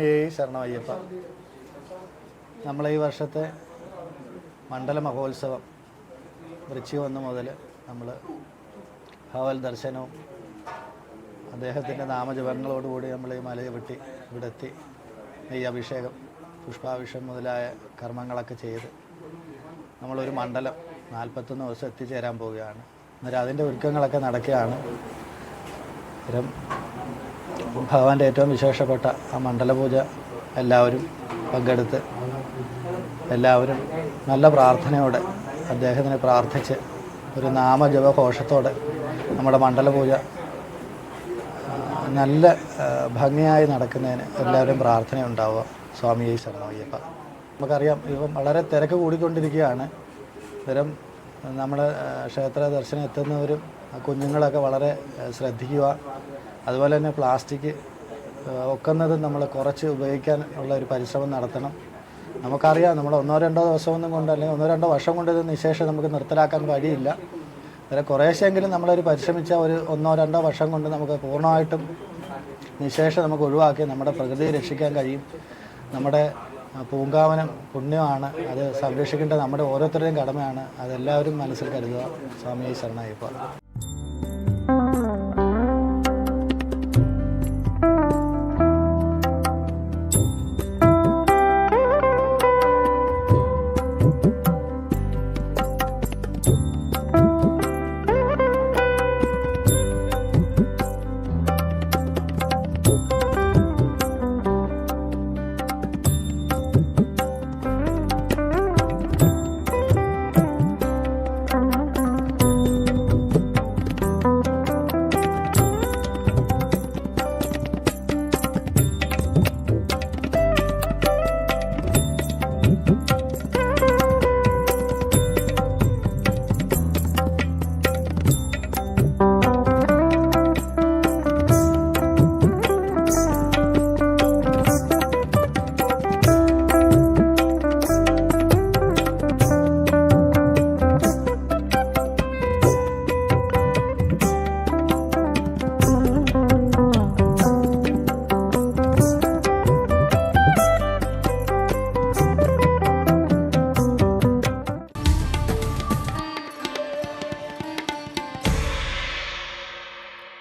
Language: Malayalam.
സ്വാമിയെ ശരണമയ്യപ്പ. നമ്മളെ ഈ വർഷത്തെ മണ്ഡല മഹോത്സവം വൃശ്ചികം 1 മുതൽ നമ്മൾ ഭഗവൽ ദർശനവും അദ്ദേഹത്തിൻ്റെ നാമജപങ്ങളോടുകൂടി നമ്മൾ ഈ മലയെ വെട്ടി ഇവിടെ എത്തി നെയ്യഭിഷേകം, പുഷ്പാഭിഷേകം മുതലായ കർമ്മങ്ങളൊക്കെ ചെയ്ത് നമ്മളൊരു മണ്ഡലം 41 ദിവസം എത്തിച്ചേരാൻ പോവുകയാണ്. അന്നേരം അതിൻ്റെ ഒരുക്കങ്ങളൊക്കെ നടക്കുകയാണ്. അന്നേരം ഭഗവാന്റെ ഏറ്റവും വിശേഷപ്പെട്ട ആ മണ്ഡലപൂജ എല്ലാവരും പങ്കെടുത്ത് എല്ലാവരും നല്ല പ്രാർത്ഥനയോടെ അദ്ദേഹത്തിനെ പ്രാർത്ഥിച്ച് ഒരു നാമജപഘോഷത്തോടെ നമ്മുടെ മണ്ഡലപൂജ നല്ല ഭംഗിയായി നടക്കുന്നതിന് എല്ലാവരും പ്രാർത്ഥനയുണ്ടാവുക. സ്വാമിയെ ശരണമയ്യപ്പ. നമുക്കറിയാം ഇപ്പം വളരെ തിരക്ക് കൂടിക്കൊണ്ടിരിക്കുകയാണ്. അന്നേരം നമ്മുടെ ക്ഷേത്ര ദർശനം എത്തുന്നവരും കുഞ്ഞുങ്ങളൊക്കെ വളരെ ശ്രദ്ധിക്കുക. അതുപോലെ തന്നെ പ്ലാസ്റ്റിക് ഒക്കുന്നതും നമ്മൾ കുറച്ച് ഉപയോഗിക്കാൻ ഉള്ള ഒരു പരിശ്രമം നടത്തണം. നമുക്കറിയാം നമ്മൾ 1-2 ദിവസമൊന്നും കൊണ്ട് അല്ലെങ്കിൽ 1-2 വർഷം കൊണ്ട് ഇത് നിശേഷം നമുക്ക് നിർത്തലാക്കാൻ കഴിയില്ല. അന്നേരം കുറേശ്ശെങ്കിലും നമ്മളൊരു പരിശ്രമിച്ച ഒരു 1-2 വർഷം കൊണ്ട് നമുക്ക് പൂർണ്ണമായിട്ടും നിശേഷം നമുക്ക് ഒഴിവാക്കി നമ്മുടെ പ്രകൃതിയെ രക്ഷിക്കാൻ കഴിയും. നമ്മുടെ പൂങ്കാവനം പുണ്യമാണ്, അത് സംരക്ഷിക്കേണ്ടത് നമ്മുടെ ഓരോരുത്തരുടെയും കടമയാണ്. അതെല്ലാവരും മനസ്സിൽ കരുതുക. സ്വാമിയെ ശരണമയ്യപ്പ.